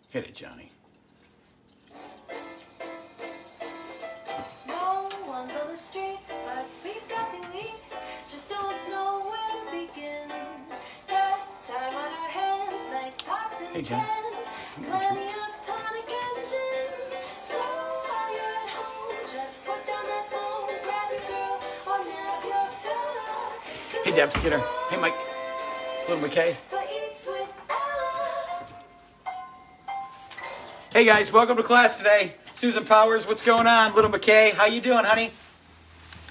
Hit it, Johnny. No one's on the street, but we've got to eat. Just don't know where to begin. Got time on our hands, nice pots and Hey, Jen. pans, plenty of tonic and gin. So while you're at home, just put down that phone, grab your girl, or nab your fella. 'Cause Hey, Deb it's Skinner. Hey, Mike. Little McKay. for Eats with Ella. Hey, guys. Welcome to class today. Susan Powers, what's going on? Little McKay, how you doing, honey?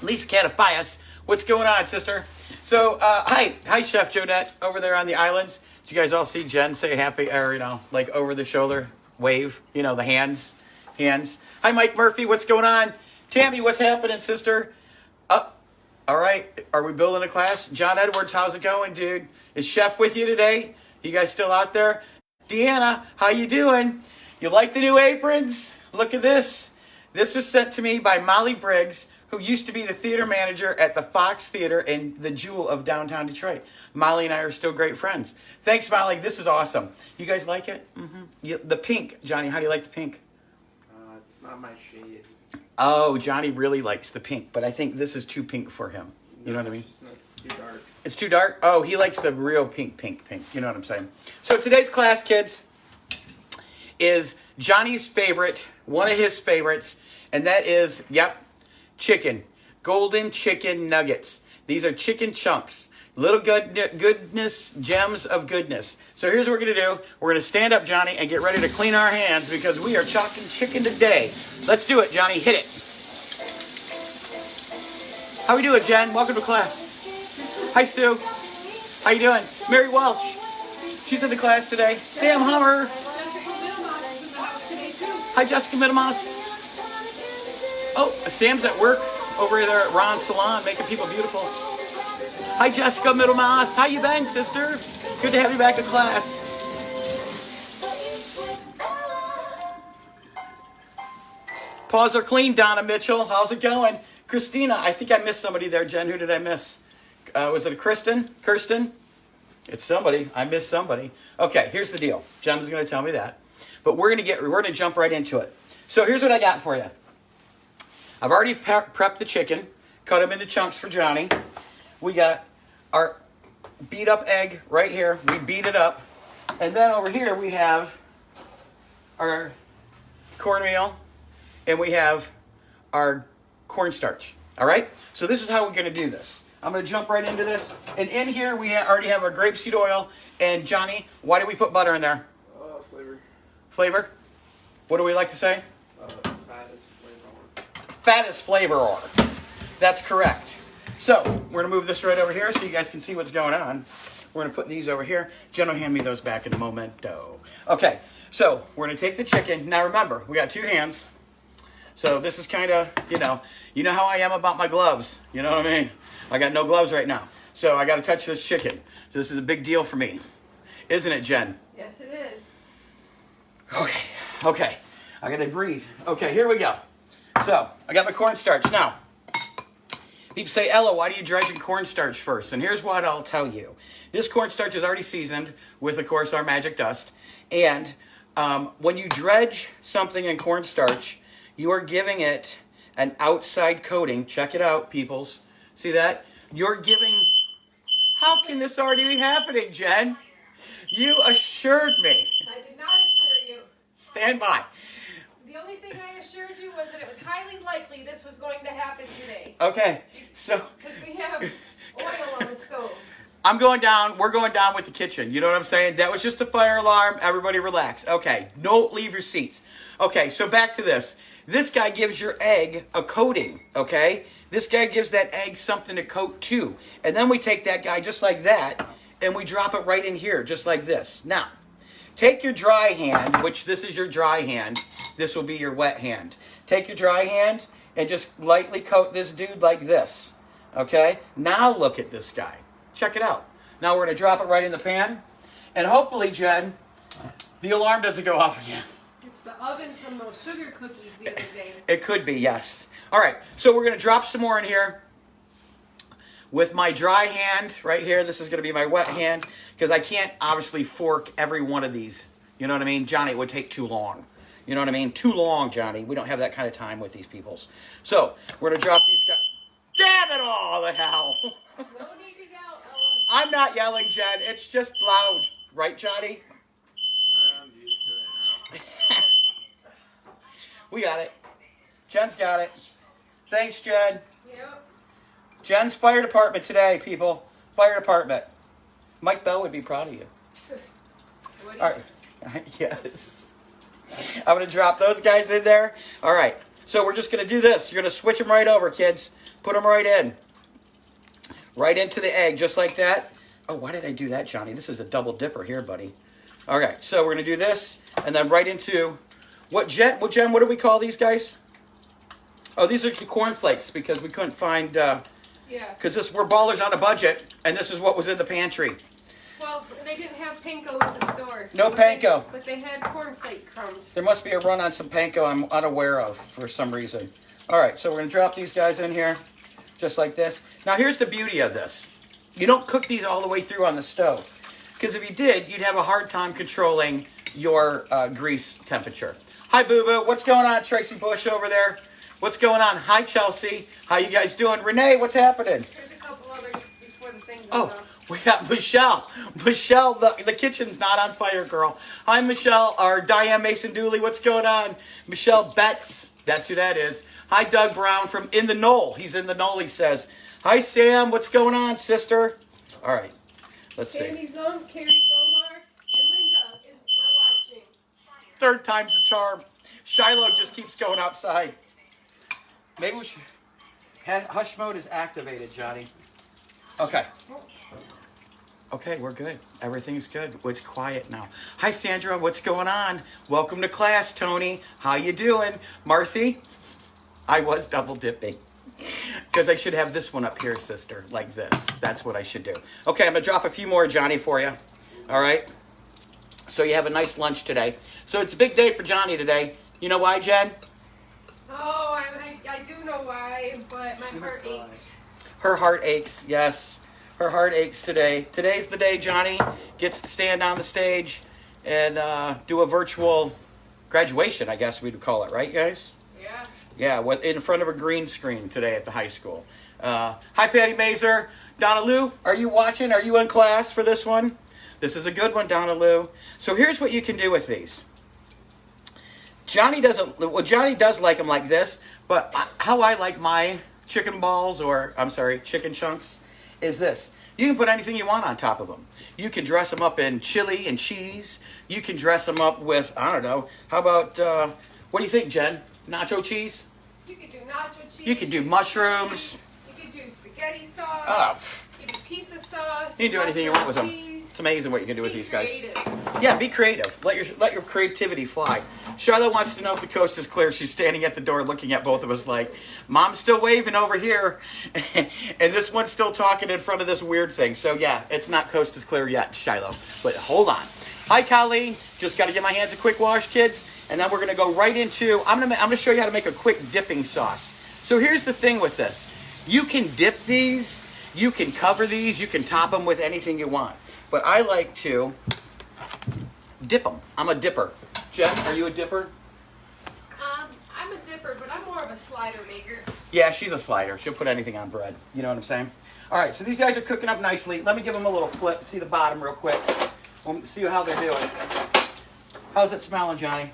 Lisa Catafias, what's going on, sister? So, hi, Chef Jodette over there on the islands. Did you guys all see Jen say happy, or, like over the shoulder wave? The hands. Hi, Mike Murphy, what's going on? Tammy, what's happening, sister? All right, are we building a class? John Edwards, how's it going, dude? Is Chef with you today? You guys still out there? Deanna, how you doing? You like the new aprons? Look at this. This was sent to me by Molly Briggs, who used to be the theater manager at the Fox Theater in the Jewel of downtown Detroit. Molly and I are still great friends. Thanks, Molly. This is awesome. You guys like it? Mm-hmm. The pink. Johnny, how do you like the pink? It's not my shade. Oh, Johnny really likes the pink, but I think this is too pink for him. You know what I mean? It's too dark. It's too dark? Oh, he likes the real pink. You know what I'm saying? So today's class, kids, is Johnny's favorite, one of his favorites, and that is, chicken. Golden chicken nuggets. These are chicken chunks. Little goodness, gems of goodness. So here's what we're going to do. We're going to stand up, Johnny, and get ready to clean our hands because we are chopping chicken today. Let's do it, Johnny. Hit it. How we doing, Jen? Welcome to class. Hi, Sue. How you doing? Mary Welch. She's in the class today. Sam Hummer. Hi, Jessica Minimas. Oh, Sam's at work over there at Ron's Salon, making people beautiful. Hi, Jessica Middlemas. How you been, sister? Good to have you back in class. Paws are clean, Donna Mitchell. How's it going? Christina, I think I missed somebody there. Jen, who did I miss? Was it a Kirsten? It's somebody. I missed somebody. Okay, here's the deal. Jen is going to tell me that. But we're going to jump right into it. So here's what I got for you. I've already prepped the chicken, cut them into chunks for Johnny. We got our beat up egg right here. We beat it up. And then over here we have our cornmeal and we have our cornstarch. All right? So this is how we're going to do this. I'm going to jump right into this. And in here we already have our grapeseed oil. And Johnny, why did we put butter in there? Flavor. Flavor? What do we like to say? Fattest flavor. Fattest flavor. That's correct. So, we're going to move this right over here so you guys can see what's going on. We're going to put these over here. Jen will hand me those back in a momento. Okay, so we're going to take the chicken. Now remember, we got two hands. So this is kind of, you know how I am about my gloves. You know what I mean? I got no gloves right now. So I got to touch this chicken. So this is a big deal for me. Isn't it, Jen? Yes, it is. Okay. I got to breathe. Okay, here we go. So, I got my cornstarch. Now, people say, Ella, why do you dredge in cornstarch first? And here's what I'll tell you. This cornstarch is already seasoned with, of course, our magic dust. And when you dredge something in cornstarch, you are giving it an outside coating. Check it out, peoples. See that? You're giving... How can this already be happening, Jen? You assured me. I did not assure you. Stand by. The only thing I assured you was that it was highly likely this was going to happen today. Okay, so... Because we have oil on the stove. I'm going down. We're going down with the kitchen. You know what I'm saying? That was just a fire alarm. Everybody relax. Okay, don't leave your seats. Okay, so back to this. This guy gives your egg a coating, okay? This guy gives that egg something to coat too. And then we take that guy just like that, and we drop it right in here, just like this. Now, take your dry hand, which this is your dry hand. This will be your wet hand. Take your dry hand and just lightly coat this dude like this, okay? Now look at this guy. Check it out. Now we're going to drop it right in the pan. And hopefully, Jen, the alarm doesn't go off again. It's the oven from those sugar cookies the other day. It could be, yes. All right, so we're going to drop some more in here. With my dry hand right here, this is going to be my wet hand, because I can't obviously fork every one of these You know what I mean? Johnny, it would take too long. You know what I mean? Too long, Johnny. We don't have that kind of time with these peoples. So, we're going to drop these guys. Damn it all, the hell. No need to yell, Ella. I'm not yelling, Jen. It's just loud. Right, Johnny? I'm used to it now. We got it. Jen's got it. Thanks, Jen. Yep. Jen's fire department today, people. Fire department. Mike Bell would be proud of you. What do you All right. Yes. I'm going to drop those guys in there. All right. So we're just going to do this. You're going to switch them right over, kids. Put them right in. Right into the egg, just like that. Oh, why did I do that, Johnny? This is a double dipper here, buddy. All right. So we're going to do this, and then right into what Jen? What do we call these guys? Oh, these are the cornflakes because we couldn't find. Yeah. Because we're ballers on a budget, and this is what was in the pantry. Well, they didn't have panko at the store. No panko. But they had cornflake crumbs. There must be a run on some panko I'm unaware of for some reason. All right, so we're going to drop these guys in here, just like this. Now, here's the beauty of this. You don't cook these all the way through on the stove. Because if you did, you'd have a hard time controlling your grease temperature. Hi, Boo-Boo. What's going on, Tracy Bush over there? What's going on? Hi, Chelsea. How you guys doing? Renee, what's happening? There's a couple other before the thing goes Oh, up. we got Michelle. Michelle, the kitchen's not on fire, girl. Hi, Michelle. Or Diane Mason Dooley. What's going on? Michelle Betts. That's who that is. Hi, Doug Brown from In the Knoll. He's in the Knoll, he says. Hi, Sam. What's going on, sister? All right. Let's see. Tammy Zone, Carrie Gomar, and Linda are watching. Third time's the charm. Shiloh just keeps going outside. Maybe we should... Hush mode is activated, Johnny. Okay. Okay, we're good. Everything's good. It's quiet now. Hi, Sandra. What's going on? Welcome to class, Tony. How you doing? Marcy? I was double dipping. Because I should have this one up here, sister, like this. That's what I should do. Okay, I'm going to drop a few more, Johnny, for you. All right? So you have a nice lunch today. So it's a big day for Johnny today. You know why, Jen? Oh, I do know why, but my heart aches. Her heart aches, yes. Her heart aches today. Today's the day Johnny gets to stand on the stage and do a virtual graduation, I guess we'd call it, right, guys? Yeah. Yeah, in front of a green screen today at the high school. Hi, Patty Mazer. Donna Lou, are you watching? Are you in class for this one? This is a good one, Donna Lou. So here's what you can do with these. Johnny does like them like this, but how I like my chicken balls, or I'm sorry, chicken chunks, is this. You can put anything you want on top of them. You can dress them up in chili and cheese. You can dress them up with, I don't know, how about, what do you think, Jen? Nacho cheese? You could do nacho cheese. You can do mushrooms. You could do spaghetti sauce. Oh. You can do pizza sauce. You can do anything you want with them. cheese. It's amazing what you can do with Be these guys. creative. Yeah, be creative. Let your creativity fly. Charlotte wants to know if the coast is clear. She's standing at the door looking at both of us like, Mom's still waving over here. And this one's still talking in front of this weird thing. So yeah, it's not coast is clear yet, Shiloh. But hold on. Hi, Colleen. Just got to give my hands a quick wash, kids. And then we're going to go right into, I'm going to show you how to make a quick dipping sauce. So here's the thing with this. You can dip these. You can cover these. You can top them with anything you want. But I like to dip them. I'm a dipper. Jen, are you a dipper? I'm a dipper, but I'm more of a slider maker. Yeah, she's a slider. She'll put anything on bread. You know what I'm saying? All right, so these guys are cooking up nicely. Let me give them a little flip. See the bottom real quick. We'll see how they're doing. How's it smelling, Johnny?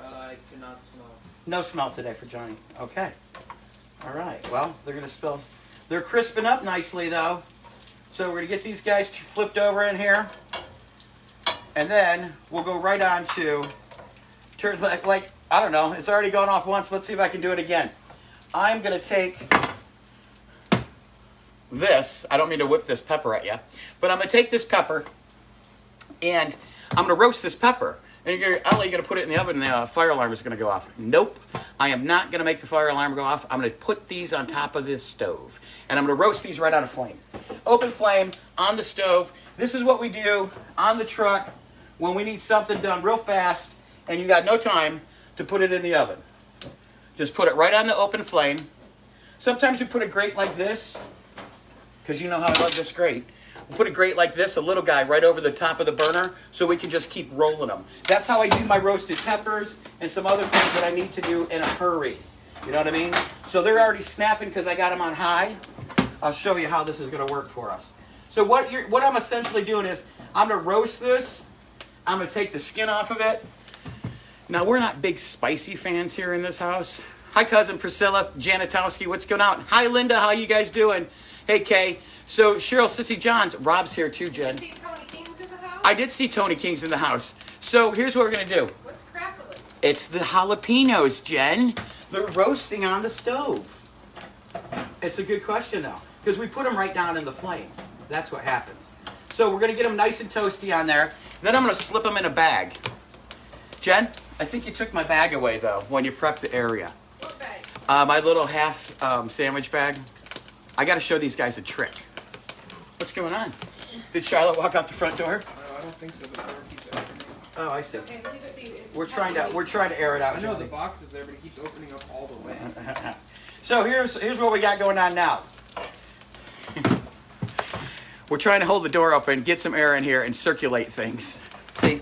I cannot smell. No smell today for Johnny. Okay. All right. Well, they're going to spill. They're crisping up nicely, though. So we're going to get these guys flipped over in here. And then we'll go right on to, like, I don't know. It's already gone off once. Let's see if I can do it again. I'm going to take this. I don't mean to whip this pepper at you. But I'm going to take this pepper. And I'm going to roast this pepper. And you're going to put it in the oven and the fire alarm is going to go off. Nope. I am not going to make the fire alarm go off. I'm going to put these on top of this stove. And I'm going to roast these right on a flame. Open flame on the stove. This is what we do on the truck when we need something done real fast and you got no time to put it in the oven. Just put it right on the open flame. Sometimes you put a grate like this, because you know how I love this grate. We'll put a grate like this, a little guy, right over the top of the burner so we can just keep rolling them. That's how I do my roasted peppers and some other things that I need to do in a hurry. You know what I mean? So they're already snapping because I got them on high. I'll show you how this is going to work for us. So what I'm essentially doing is I'm going to roast this. I'm going to take the skin off of it. Now, we're not big spicy fans here in this house. Hi, cousin Priscilla Janatowski. What's going on? Hi, Linda. How you guys doing? Hey, Kay. So, Cheryl, Sissy Johns. Rob's here too, Jen. Did you see Tony King's in the house? I did see Tony King's in the house. So, here's what we're going to do. What's crackling? It's the jalapenos, Jen. They're roasting on the stove. It's a good question, though, because we put them right down in the flame. That's what happens. So, we're going to get them nice and toasty on there. Then I'm going to slip them in a bag. Jen, I think you took my bag away, though, when you prepped the area. What bag? My little half sandwich bag. I got to show these guys a trick. What's going on? Did Charlotte walk out the front door? I don't think so. The door keeps opening. Oh, I see. Okay, leave it be. It's We're trying to heavy. air it out. I know the Johnny. box is there, but it keeps opening up all the way. So here's what we got going on now. We're trying to hold the door open, get some air in here, and circulate things. See,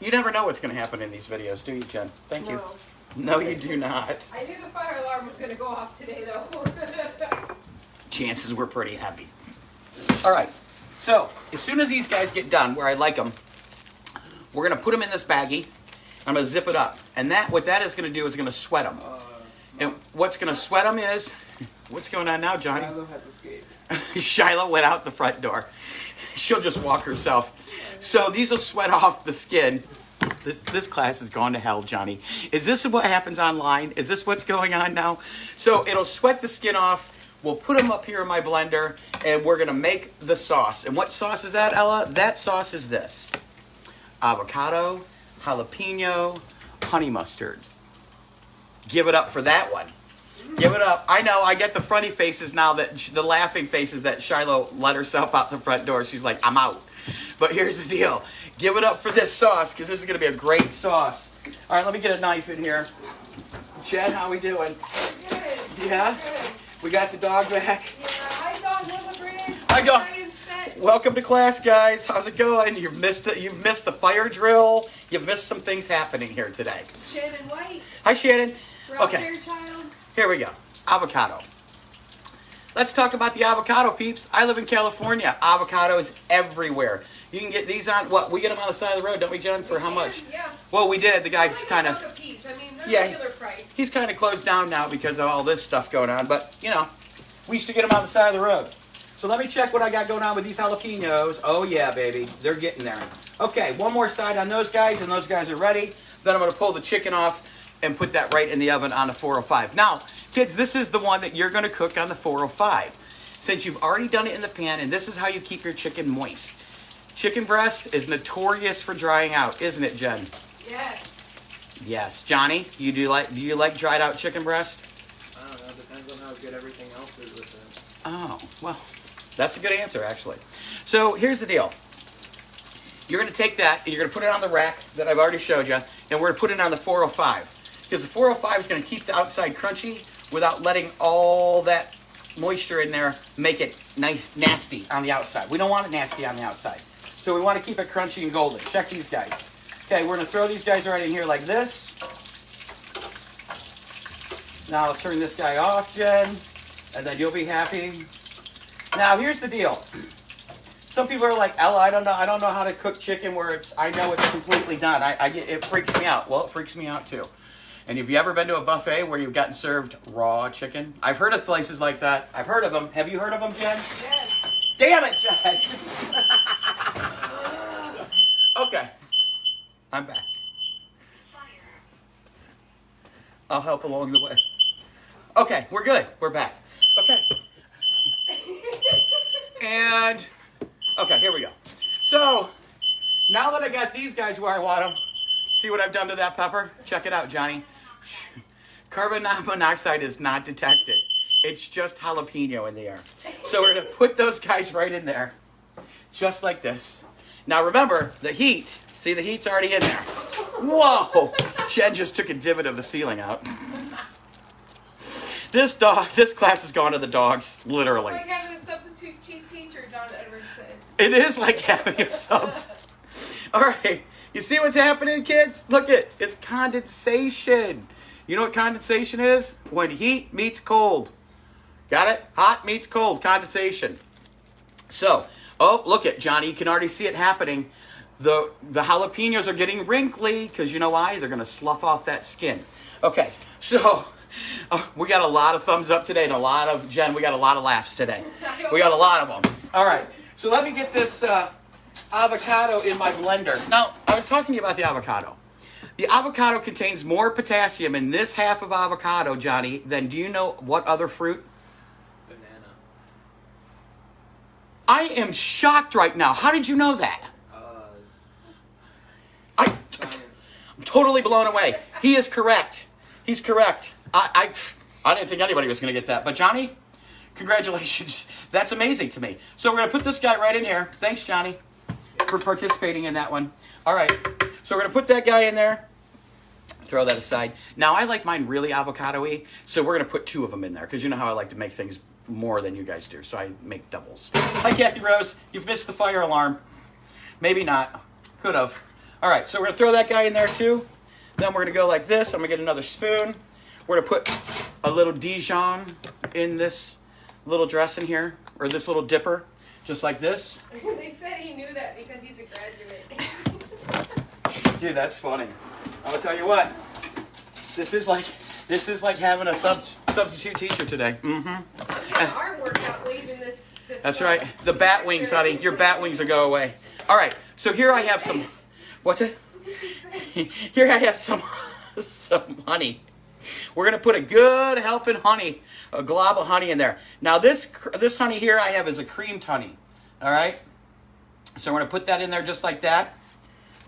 you never know what's going to happen in these videos, do you, Jen? Thank you. No. No, you do not. I knew the fire alarm was going to go off today, though. Chances were pretty heavy. All right. So as soon as these guys get done, where I like them, we're going to put them in this baggie. I'm going to zip it up, and what that is going to do is going to sweat them. And what's going to sweat them is, what's going on now, Johnny? Shiloh has escaped. Shiloh went out the front door. She'll just walk herself. So these will sweat off the skin. This class has gone to hell, Johnny. Is this what happens online? Is this what's going on now? So it'll sweat the skin off. We'll put them up here in my blender, and we're going to make the sauce. And what sauce is that, Ella? That sauce is this. Avocado, jalapeno, honey mustard. Give it up for that one. Give it up. I know, I get the funny faces now, the laughing faces that Shiloh let herself out the front door. She's like, I'm out. But here's the deal. Give it up for this sauce, because this is going to be a great sauce. All right, let me get a knife in here. Jen, how we doing? Good. Yeah? Good. We got the dog back. Yeah, I don't know the bridge. I don't- Science fest. Welcome to class, guys. How's it going? You've missed the fire drill. You've missed some things happening here today. Shannon White. Hi, Shannon. Rob Okay. Fairchild. Here we go. Avocado. Let's talk about the avocado, peeps. I live in California. Avocados everywhere. You can get these on, what, we get them on the side of the road, don't we, Jen? For how much? Yeah. Well, we did. The guy's $1 kind of, a piece. I mean, they're Yeah. regular price. he's kind of closed down now because of all this stuff going on. But, you know, we used to get them on the side of the road. So let me check what I got going on with these jalapenos. Oh, yeah, baby. They're getting there. Okay, one more side on those guys, and those guys are ready. Then I'm going to pull the chicken off and put that right in the oven on the 405. Now, kids, this is the one that you're going to cook on the 405. Since you've already done it in the pan, and this is how you keep your chicken moist. Chicken breast is notorious for drying out, isn't it, Jen? Yes. Yes. Johnny, do you like dried out chicken breast? I don't know. Depends on how good everything else is with it. Oh, well, that's a good answer, actually. So here's the deal. You're going to take that, and you're going to put it on the rack that I've already showed you, and we're going to put it on the 405. Because the 405 is going to keep the outside crunchy without letting all that moisture in there make it nice, nasty on the outside. We don't want it nasty on the outside. So we want to keep it crunchy and golden. Check these guys. Okay, we're going to throw these guys right in here like this. Now I'll turn this guy off, Jen, and then you'll be happy. Now here's the deal. Some people are like, Ella, I don't know how to cook chicken where I know it's completely done. It freaks me out. Well, it freaks me out too. And have you ever been to a buffet where you've gotten served raw chicken? I've heard of places like that. I've heard of them. Have you heard of them, Jen? Yes. Damn it, Jen! Okay. I'm back. I'll help along the way. Okay, we're good. We're back. Okay. And, okay, here we go. So, now that I got these guys where I want them, see what I've done to that pepper? Check it out, Johnny. Carbon monoxide is not detected. It's just jalapeno in the air. So we're going to put those guys right in there, just like this. Now remember, the heat, see the heat's already in there. Whoa! Jen just took a divot of the ceiling out. This class has gone to the dogs, literally. It's like having a substance substitute cheap teacher, John Edwards said. It is like having a sub. All right. You see what's happening, kids? Look it's condensation. You know what condensation is? When heat meets cold. Got it? Hot meets cold. Condensation. So, oh, look at Johnny. You can already see it happening. The jalapenos are getting wrinkly because you know why? They're going to slough off that skin. Okay, so we got a lot of thumbs up today and a lot of, Jen, we got a lot of laughs today. We got a lot of them. All right, so let me get this avocado in my blender. Now, I was talking to you about the avocado. The avocado contains more potassium in this half of avocado, Johnny, than do you know what other fruit? Banana. I am shocked right now. How did you know that? Science. I'm totally blown away. He is correct. He's correct. I didn't think anybody was going to get that. But Johnny, congratulations. That's amazing to me. So we're going to put this guy right in here. Thanks, Johnny, for participating in that one. All right. So we're going to put that guy in there. Throw that aside. Now, I like mine really avocado-y, so we're going to put 2 of them in there because you know how I like to make things more than you guys do, so I make doubles. Hi, Kathy Rose. You've missed the fire alarm. Maybe not. Could have. All right, so we're going to throw that guy in there too. Then we're going to go like this. I'm going to get another spoon. We're going to put a little Dijon in this little dressing here, or this little dipper, just like this. They said he knew that because he's a graduate. Dude, that's funny. I'll tell you what. This is like having a substitute teacher today. Mm-hmm. Yeah, our workout leaving this That's right. The bat wings, honey. Your bat wings will go away. All right. So here I have some. What's it? Here I have some honey. We're gonna put a good helping honey, a glob of honey in there. Now this honey here I have is a creamed honey. All right. So we're gonna put that in there just like that.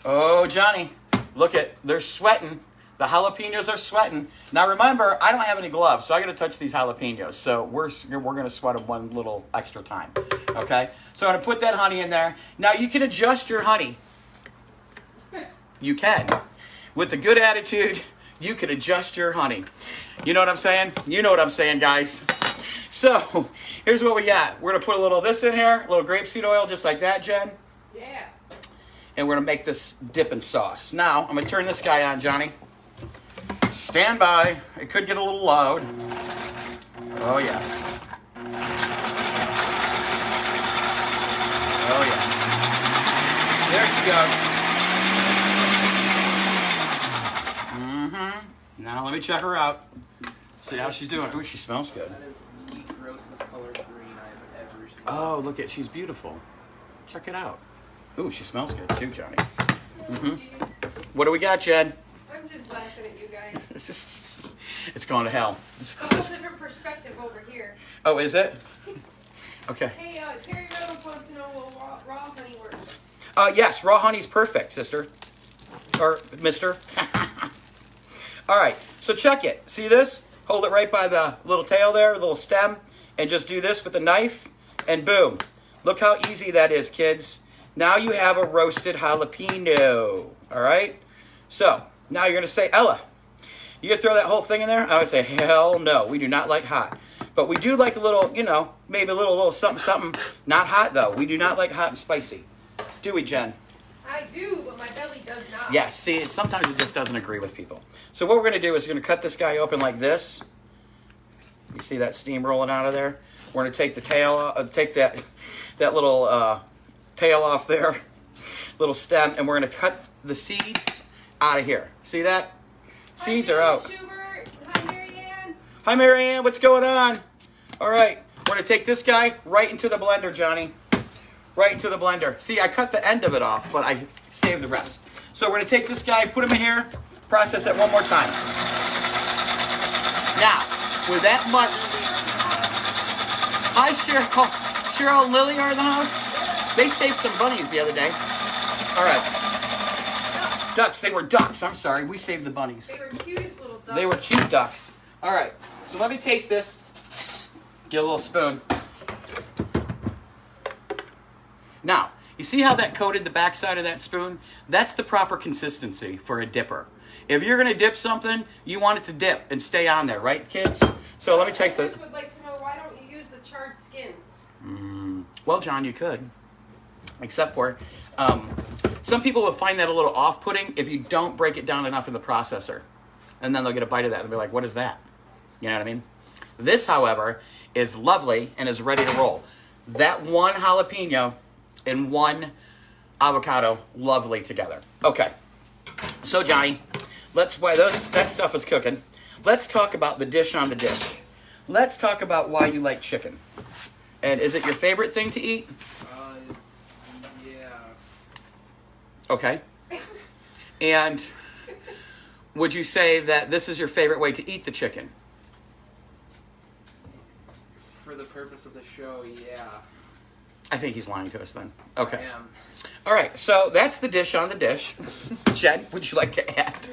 Oh, Johnny, look they're sweating. The jalapenos are sweating. Now remember, I don't have any gloves, so I got to touch these jalapenos. So we're going to sweat them one little extra time. Okay? So I'm going to put that honey in there. Now you can adjust your honey. You can. With a good attitude, you can adjust your honey. You know what I'm saying? You know what I'm saying, guys. So here's what we got. We're going to put a little of this in here, a little grapeseed oil, just like that, Jen. Yeah. And we're going to make this dipping sauce. Now, I'm going to turn this guy on, Johnny. Stand by. It could get a little loud. Oh, yeah. Oh, yeah. There she goes. Mm-hmm. Now, let me check her out. See how she's doing. Ooh, she smells good. That is the grossest colored green I have ever seen. Oh, look at, she's beautiful. Check it out. Ooh, she smells good too, Johnny. Mm-hmm. Jeez. What do we got, Jen? I'm just laughing at you guys. It's going to hell. A whole different perspective over here. Oh, is it? Okay. Hey, Terry Reynolds wants to know will raw honey work. Yes, raw honey's perfect, sister. Or mister. All right, so check it. See this? Hold it right by the little tail there, the little stem, and just do this with a knife, and boom. Look how easy that is, kids. Now you have a roasted jalapeno. All right? So, now you're going to say, Ella, you going to throw that whole thing in there? I would say, hell no. We do not like hot. But we do like a little, maybe a little something, something. Not hot, though. We do not like hot and spicy. Do we, Jen? I do, but my belly does not. Yes. See, sometimes it just doesn't agree with people. So what we're going to do is we're going to cut this guy open like this. You see that steam rolling out of there? We're going to take the tail, take that little tail off there, little stem, and we're going to cut the seeds out of here. See that? Seeds are out. Schubert. Hi, Marianne. Hi, Marianne. What's going on? All right. We're going to take this guy right into the blender, Johnny. Right into the blender. See, I cut the end of it off, but I saved the rest. So we're going to take this guy, put him in here, process it one more time. Now, with that much... Hi, Cheryl. Cheryl and Lily are in the house. They saved some bunnies the other day. All right. Ducks. They were ducks. I'm sorry. We saved the bunnies. They were cutest little ducks. They were cute ducks. All right. So let me taste this. Get a little spoon. Now, you see how that coated the backside of that spoon? That's the proper consistency for a dipper. If you're going to dip something, you want it to dip and stay on there, right, kids? So let me taste My it. parents would like to know, why don't you use the charred skins? Well, John, you could. Except for some people will find that a little off-putting if you don't break it down enough in the processor. And then they'll get a bite of that and be like, what is that? You know what I mean? This, however, is lovely and is ready to roll. That one jalapeno and one avocado, lovely together. Okay. So, Johnny, while that stuff is cooking, let's talk about the dish on the dish. Let's talk about why you like chicken. And is it your favorite thing to eat? Yeah. Okay. And would you say that this is your favorite way to eat the chicken? For the purpose of the show, yeah. I think he's lying to us then. Okay. I am. All right, so that's the dish on the dish. Jen, would you like to add?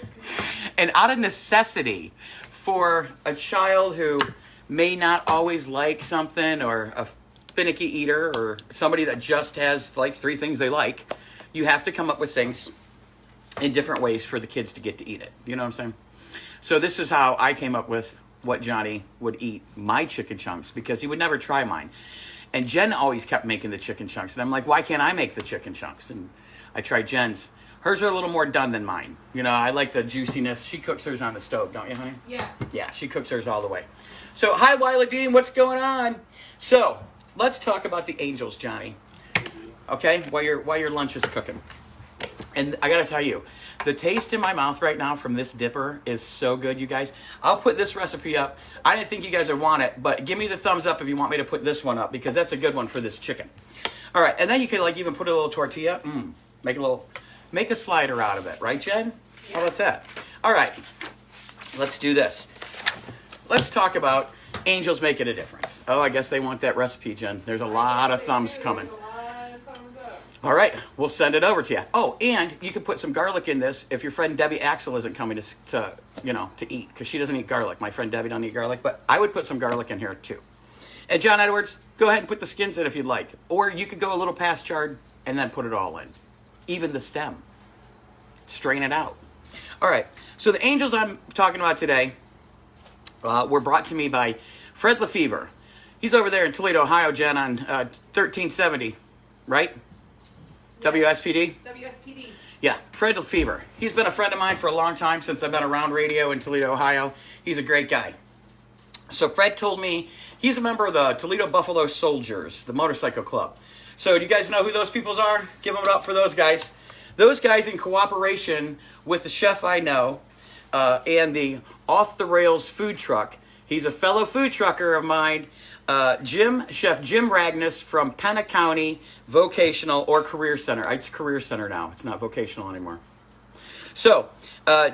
And out of necessity for a child who may not always like something, or a finicky eater, or somebody that just has like 3 things they like, you have to come up with things in different ways for the kids to get to eat it. You know what I'm saying? So this is how I came up with what Johnny would eat my chicken chunks, because he would never try mine. And Jen always kept making the chicken chunks. And I'm like, why can't I make the chicken chunks? And I tried Jen's. Hers are a little more done than mine. You know, I like the juiciness. She cooks hers on the stove, don't you, honey? Yeah. Yeah, she cooks hers all the way. So, hi, Wyla Dean. What's going on? So, let's talk about the Angels, Johnny. Okay? While your lunch is cooking. And I got to tell you, the taste in my mouth right now from this dipper is so good, you guys. I'll put this recipe up. I didn't think you guys would want it, but give me the thumbs up if you want me to put this one up, because that's a good one for this chicken. All right, and then you can like even put a little tortilla. Make a slider out of it, right, Jen? How about that? All right, let's do this. Let's talk about Angels making a difference. Oh, I guess they want that recipe, Jen. There's a lot of thumbs coming. All right, we'll send it over to you. Oh, and you can put some garlic in this if your friend Debbie Axel isn't coming to eat, because she doesn't eat garlic. My friend Debbie don't eat garlic, but I would put some garlic in here too. And John Edwards, go ahead and put the skins in if you'd like, or you could go a little past charred and then put it all in, even the stem. Strain it out. All right, so the Angels I'm talking about today were brought to me by Fred Lefevre. He's over there in Toledo, Ohio, Jen, on 1370, right? WSPD? WSPD. Yeah, Fred Lefevre. He's been a friend of mine for a long time, since I've been around radio in Toledo, Ohio. He's a great guy. So Fred told me he's a member of the Toledo Buffalo Soldiers, the motorcycle club. So do you guys know who those peoples are? Give them up for those guys. Those guys, in cooperation with the chef I know and the Off the Rails food truck. He's a fellow food trucker of mine, Chef Jim Ragnes from Penna County Vocational or Career Center. It's Career Center now. It's not vocational anymore. So,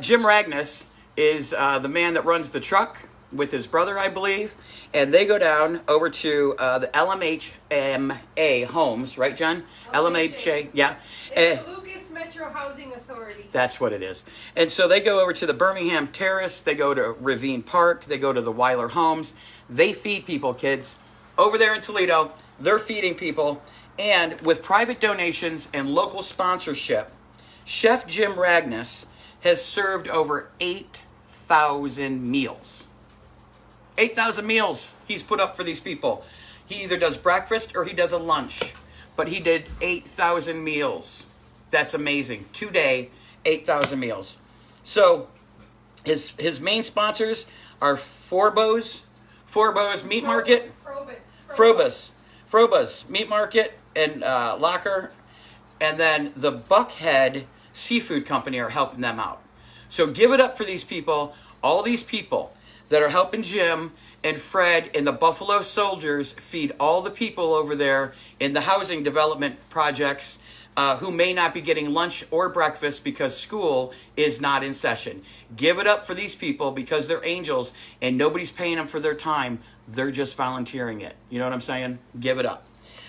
Jim Ragnes is the man that runs the truck with his brother, I believe. And they go down over to the LMHMA homes, right, John? LMHA, yeah. It's the Lucas Metro Housing Authority. That's what it is. And so they go over to the Birmingham Terrace. They go to Ravine Park. They go to the Weiler Homes. They feed people, kids. Over there in Toledo, they're feeding people. And with private donations and local sponsorship, Chef Jim Ragnes has served over 8,000 meals. 8,000 meals he's put up for these people. He either does breakfast or he does a lunch. But he did 8,000 meals. That's amazing. Today, 8,000 meals. So his main sponsors are Forbo's Meat Market, Frobus Meat Market and Locker, and then the Buckhead Seafood Company are helping them out. So give it up for these people, all these people that are helping Jim and Fred and the Buffalo Soldiers feed all the people over there in the housing development projects who may not be getting lunch or breakfast because school is not in session. Give it up for these people, because they're angels and nobody's paying them for their time. They're just volunteering it. You know what I'm saying? Give it up.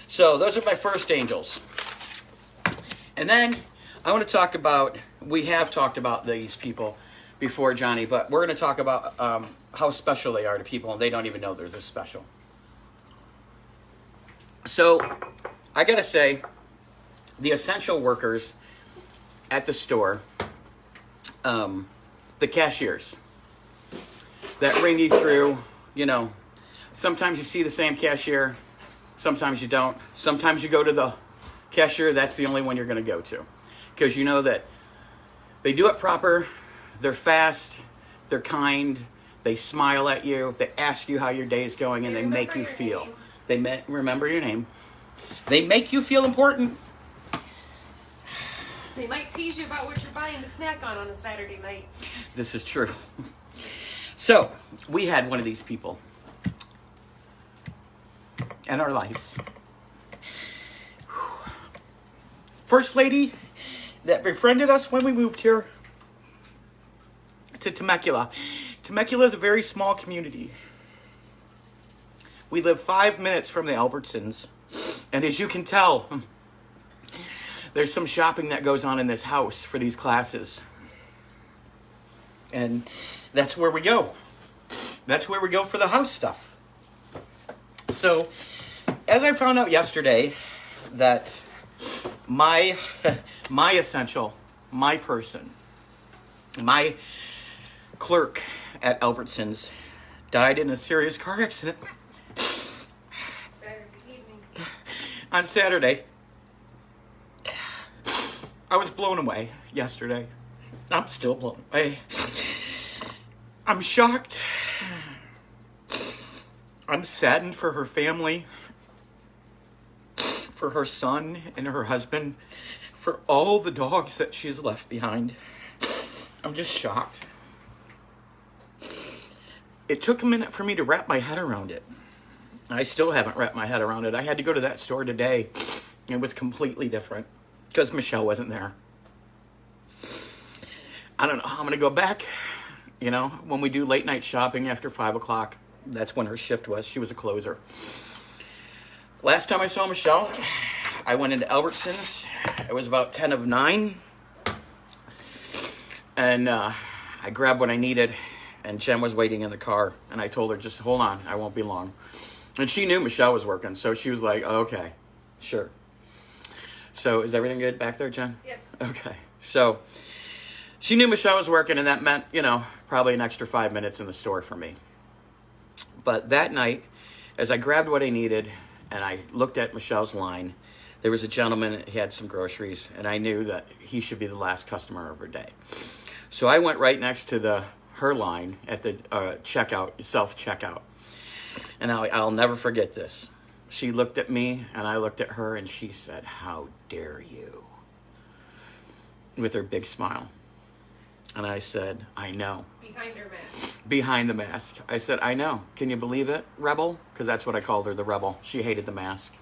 So those are my first angels. And then I want to talk about, we have talked about these people before, Johnny, but we're going to talk about how special they are to people, and they don't even know they're this special. So I got to say, the essential workers at the store, the cashiers that ring you through, sometimes you see the same cashier, Sometimes you don't. Sometimes you go to the cashier. That's the only one you're going to go to. Because you know that they do it proper. They're fast. They're kind. They smile at you. They ask you how your day is going, and they make you feel. Remember your name. They make you feel important. They might tease you about what you're buying the snack on a Saturday night. This is true. So, we had one of these people in our lives. First lady that befriended us when we moved here to Temecula. Temecula is a very small community. We live 5 minutes from the Albertsons. And as you can tell, there's some shopping that goes on in this house for these classes. And that's where we go. That's where we go for the house stuff. So, as I found out yesterday that my essential, my person, my clerk at Albertsons died in a serious car accident Saturday evening. on Saturday. I was blown away yesterday. I'm still blown away. I'm shocked. I'm saddened for her family, for her son and her husband, for all the dogs that she's left behind. I'm just shocked. It took a minute for me to wrap my head around it. I still haven't wrapped my head around it. I had to go to that store today. It was completely different because Michelle wasn't there. I don't know how I'm going to go back. You know, when we do late night shopping after 5 o'clock, that's when her shift was. She was a closer. Last time I saw Michelle, I went into Albertsons. It was about 10 of 9. And I grabbed what I needed. And Jen was waiting in the car. And I told her, just hold on. I won't be long. And she knew Michelle was working. So she was like, oh, okay, sure. So is everything good back there, Jen? Yes. Okay. So she knew Michelle was working, and that meant, you know, probably an extra 5 minutes in the store for me. But that night, as I grabbed what I needed and I looked at Michelle's line, there was a gentleman that had some groceries, and I knew that he should be the last customer of her day. So I went right next to her line at the self-checkout. And I'll never forget this. She looked at me, and I looked at her, and she said, "How dare you?" with her big smile. And I said, "I know." Behind her mask. Behind the mask. I said, "I know. Can you believe it, Rebel?" Because that's what I called her, the Rebel. She hated the mask.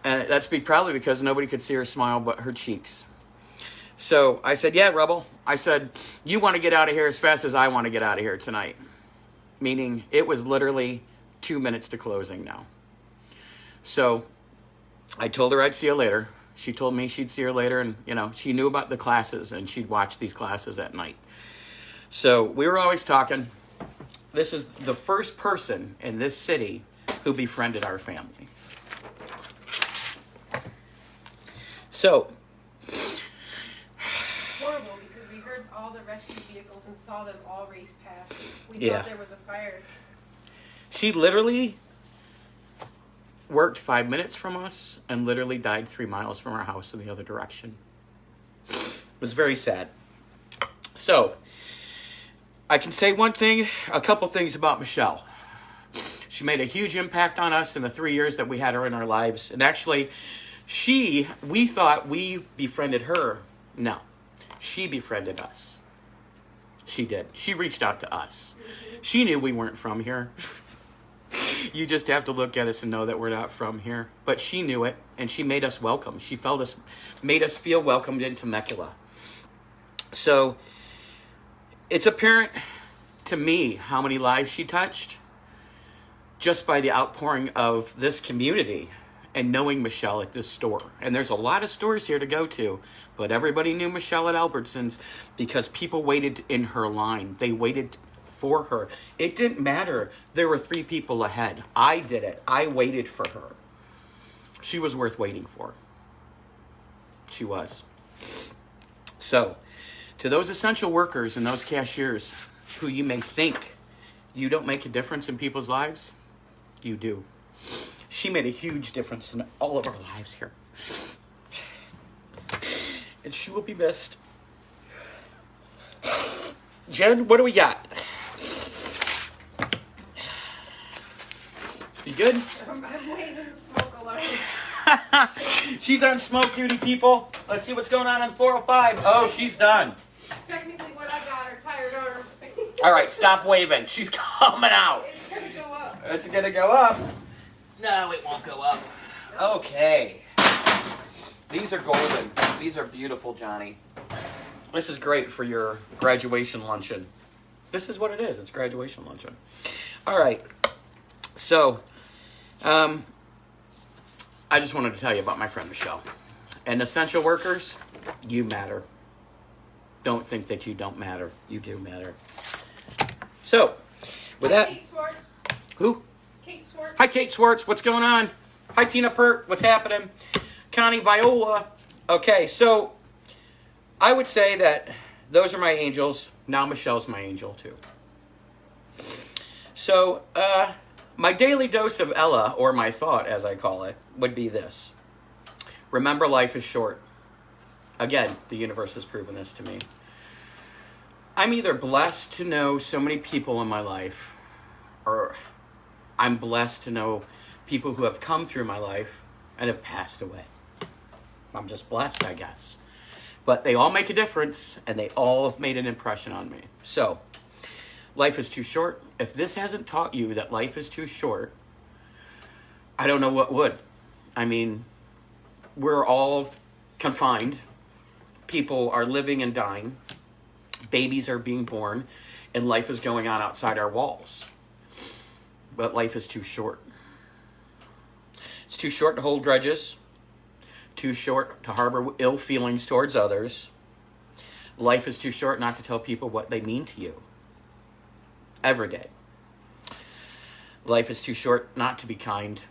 And that's probably because nobody could see her smile but her cheeks. So I said, "Yeah, Rebel." I said, "You want to get out of here as fast as I want to get out of here tonight." Meaning it was literally 2 minutes to closing now. So I told her I'd see her later. She told me she'd see her later, and, you know, she knew about the classes, and she'd watch these classes at night. So we were always talking. This is the first person in this city who befriended our family. So, Horrible, because we heard all the rescue vehicles and saw them all race past. We Yeah. thought there was a fire. she literally worked 5 minutes from us and literally died 3 miles from our house in the other direction. It was very sad. So, I can say a couple things about Michelle. She made a huge impact on us in the 3 years that we had her in our lives. And actually, we thought we befriended her. No, she befriended us. She did. She reached out to us. She knew we weren't from here. You just have to look at us and know that we're not from here. But she knew it, and she made us welcome. She made us feel welcomed in Temecula. So, it's apparent to me how many lives she touched just by the outpouring of this community and knowing Michelle at this store. And there's a lot of stores here to go to, but everybody knew Michelle at Albertsons because people waited in her line. They waited for her. It didn't matter. There were 3 people ahead. I did it. I waited for her. She was worth waiting for. She was. So, to those essential workers and those cashiers who you may think you don't make a difference in people's lives, you do. She made a huge difference in all of our lives here. And she will be missed. Jen, what do we got? You good? I'm waiting to smoke alarm. She's on smoke duty, people. Let's see what's going on 405. Oh, she's done. Technically, what I got are tired arms. All right, stop waving. She's coming out. It's gonna go up. It's going to go up. No, it won't go up. Okay. These are golden. These are beautiful, Johnny. This is great for your graduation luncheon. This is what it is. It's graduation luncheon. All right. So, I just wanted to tell you about my friend Michelle. And essential workers, you matter. Don't think that you don't matter. You do matter. So, with that, Kate Swartz. who? Kate Swartz. Hi, Kate Swartz. What's going on? Hi, Tina Pert. What's happening? Connie Viola. Okay, so I would say that those are my angels. Now Michelle's my angel, too. So, my daily dose of Ella, or my thought, as I call it, would be this. Remember, life is short. Again, the universe has proven this to me. I'm either blessed to know so many people in my life, or I'm blessed to know people who have come through my life and have passed away. I'm just blessed, I guess. But they all make a difference, and they all have made an impression on me. So, life is too short. If this hasn't taught you that life is too short, I don't know what would. I mean, we're all confined. People are living and dying. Babies are being born, and life is going on outside our walls. But life is too short. It's too short to hold grudges. Too short to harbor ill feelings towards others. Life is too short not to tell people what they mean to you. Every day. Life is too short not to be kind.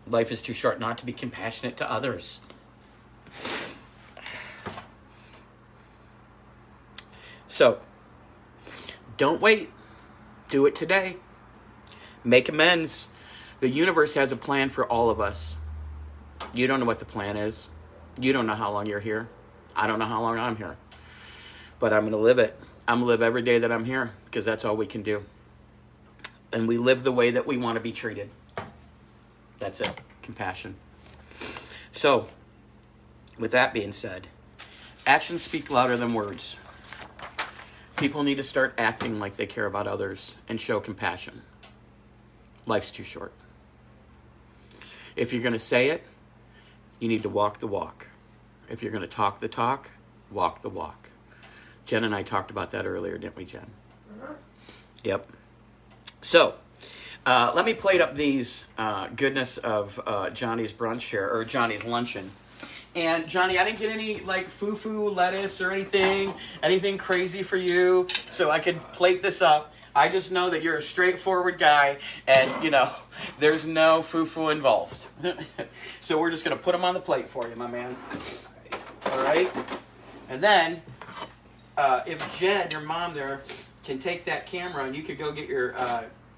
Life is too short not to be compassionate to others. So, don't wait. Do it today. Make amends. The universe has a plan for all of us. You don't know what the plan is. You don't know how long you're here. I don't know how long I'm here. But I'm going to live it. I'm going to live every day that I'm here because that's all we can do. And we live the way that we want to be treated. That's it. Compassion. So, with that being said, actions speak louder than words. People need to start acting like they care about others and show compassion. Life's too short. If you're going to say it, you need to walk the walk. If you're going to talk the talk, walk the walk. Jen and I talked about that earlier, didn't we, Jen? Yep. So, let me plate up these goodness of Johnny's brunch here, or Johnny's luncheon. And Johnny, I didn't get any like foo-foo lettuce or anything crazy for you, so I could plate this up. I just know that you're a straightforward guy, and you know, there's no foo-foo involved. So we're just gonna put them on the plate for you, my man. All right. And then, if Jen, your mom there, can take that camera and you could go get your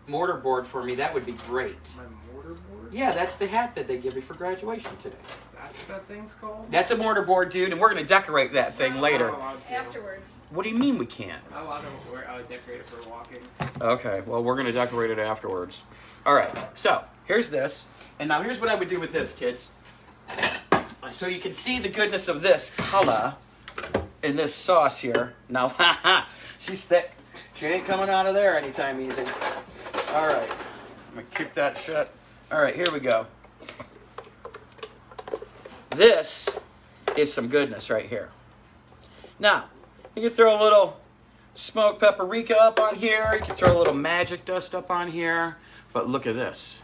mortar board for me, that would be great. My mortar board? Yeah, that's the hat that they give you for graduation today. That's what that thing's called? That's a mortar board, dude, and we're going to decorate that thing later. Afterwards. What do you mean we can't? I'm allowed to decorate it for walking. Okay, well, we're going to decorate it afterwards. All right, so here's this. And now here's what I would do with this, kids. So you can see the goodness of this color in this sauce here. Now, she's thick. She ain't coming out of there anytime easy. All right, I'm going to keep that shut. All right, here we go. This is some goodness right here. Now, you can throw a little smoked paprika up on here. You can throw a little magic dust up on here. But look at this.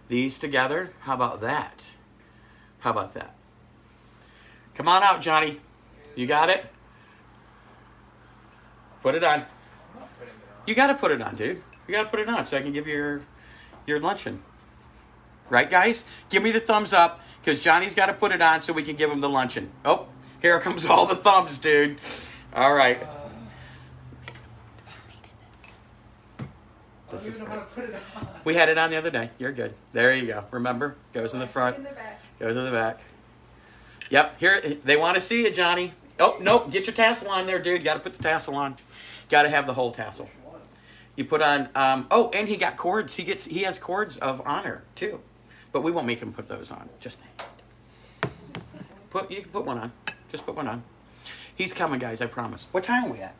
These together, how about that? How about that? Come on out, Johnny. You got it? Put it on. You got to put it on, dude. You got to put it on so I can give you your luncheon. Right, guys? Give me the thumbs up. Because Johnny's got to put it on so we can give him the luncheon. Oh, here comes all the thumbs, dude. All right. This don't is even know how to put it on. We had it on the other day. You're good. There you go. Remember? Goes in the front. In the back. Goes in the back. Yep. Here they want to see it, Johnny. Oh no! Get your tassel on there, dude. Got to put the tassel on. Got to have the whole tassel. You put on. Oh, and he got cords. He has cords of honor too, but we won't make him put those on. Just you can put one on. Just put one on. He's coming, guys. I promise. What time are we at?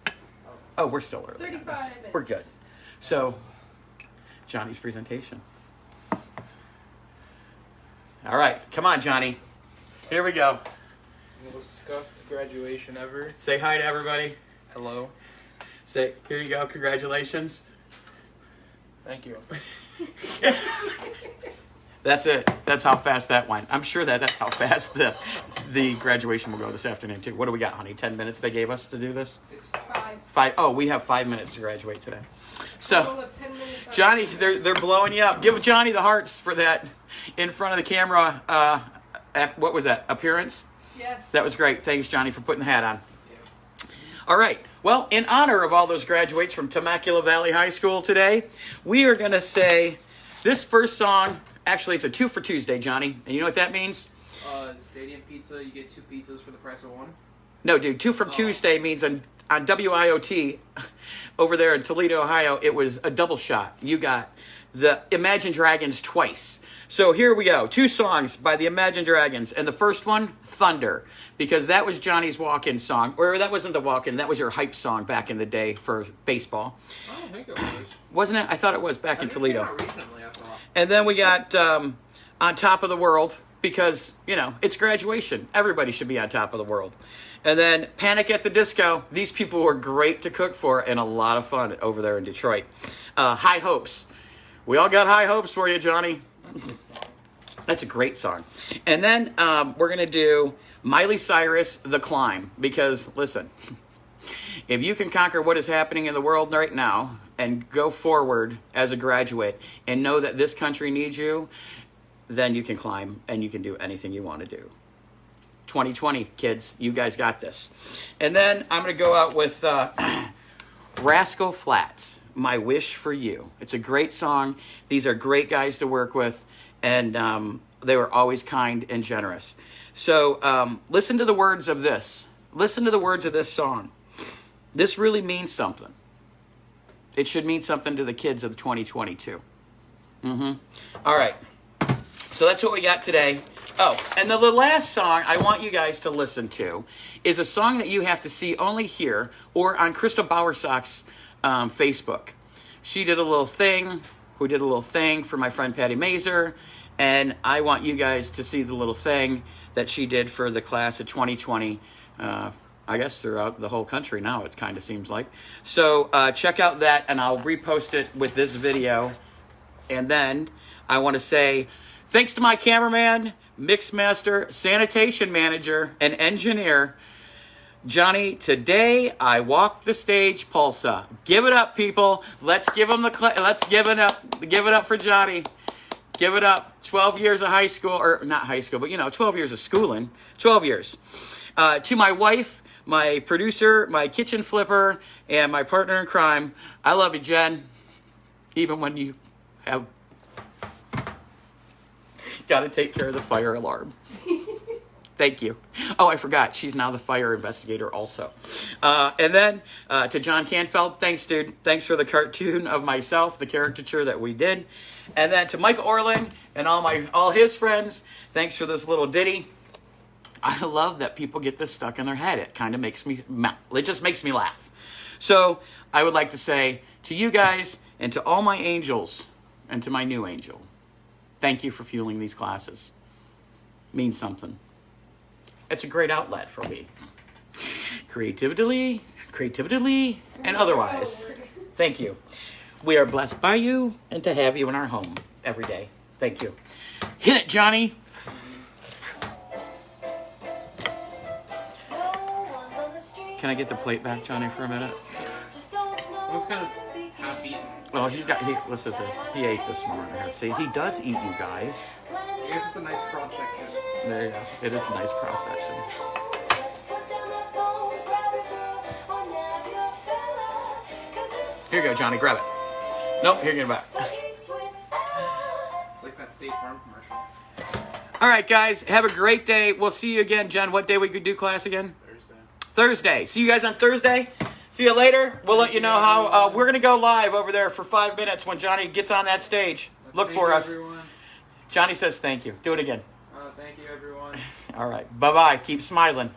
Oh, we're still early. on 35 this. minutes. We're good. So, Johnny's presentation. All right, come on, Johnny. Here we go. Most scuffed graduation ever. Say hi to everybody. Hello. Say, here you go. Congratulations. Thank you. That's it. That's how fast that went. I'm sure that's how fast the graduation will go this afternoon too. What do we got, honey? 10 minutes they gave us to do this? It's 5. Oh, we have 5 minutes to graduate today. Total So, of 10 minutes on Johnny, this. they're blowing you up. Give Johnny the hearts for that in front of the camera. What was that? Appearance? Yes. That was great. Thanks, Johnny, for putting the hat on. All right. Well, in honor of all those graduates from Temecula Valley High School today, we are going to say this first song. Actually, it's a 2 for Tuesday, Johnny. And you know what that means? Stadium pizza. You get 2 pizzas for the price of 1. No, dude. 2 for Tuesday means on WIOT over there in Toledo, Ohio, it was a double shot. You got the Imagine Dragons twice. So here we go. 2 songs by the Imagine Dragons. And the first one, Thunder. Because that was Johnny's walk-in song. Or that wasn't the walk-in. That was your hype song back in the day for baseball. I don't think it was. Wasn't it? I thought it was back in Toledo. Recently, I thought. And then we got On Top of the World. Because, you know, it's graduation. Everybody should be on top of the world. And then Panic at the Disco. These people were great to cook for and a lot of fun over there in Detroit. High Hopes. We all got high hopes for you, Johnny. That's a great song. And then we're going to do Miley Cyrus, The Climb. Because, listen, if you can conquer what is happening in the world right now and go forward as a graduate and know that this country needs you, then you can climb and you can do anything you want to do. 2020, kids, you guys got this. And then I'm going to go out with Rascal Flatts, My Wish for You. It's a great song. These are great guys to work with, and they were always kind and generous. So listen to the words of this. Listen to the words of this song. This really means something. It should mean something to the kids of 2022. All right. So that's what we got today. Oh, and the last song I want you guys to listen to is a song that you have to see only here or on Crystal Bowersock's Facebook. She did a little thing. We did a little thing for my friend Patty Mazer, and I want you guys to see the little thing that she did for the class of 2020. I guess throughout the whole country now, it kind of seems like. So check out that, and I'll repost it with this video. And then I want to say thanks to my cameraman, mixmaster, sanitation manager, and engineer, Johnny. Today I walked the stage, Pulsa. Give it up, people. Let's give him let's give it up. Give it up for Johnny. Give it up. 12 years of high school, or not high school, but 12 years of schooling. 12 years. To my wife, my producer, my kitchen flipper, and my partner in crime. I love you, Jen. Even when you have got to take care of the fire alarm. Thank you. Oh, I forgot. She's now the fire investigator also. And then to John Canfeld, thanks, dude. Thanks for the cartoon of myself, the caricature that we did. And then to Mike Orland and all his friends, thanks for this little ditty. I love that people get this stuck in their head. It kind of makes me, it just makes me laugh. So I would like to say to you guys and to all my angels and to my new angel, thank you for fueling these classes. Means something. It's a great outlet for me. Creatively, and otherwise. Thank you. We are blessed by you and to have you in our home every day. Thank you. Hit it, Johnny. Can I get the plate back, Johnny, for a minute? It's kind of half eaten. Oh, listen to this. He ate this morning. See, he does eat, you guys. I guess it's a nice cross section. There you go. It is a nice cross section. Here you go, Johnny. Grab it. Nope, here, get it back. For eats with Ella. It's like that State Farm commercial. All right, guys, have a great day. We'll see you again, Jen. What day we could do class again? Thursday. See you guys on Thursday. See you later. We'll let you know how we're going to go live over there for 5 minutes when Johnny gets on that stage. Look Thank for you, us. Everyone. Johnny says thank you. Do it again. Thank you, everyone. All right. Bye-bye. Keep smiling.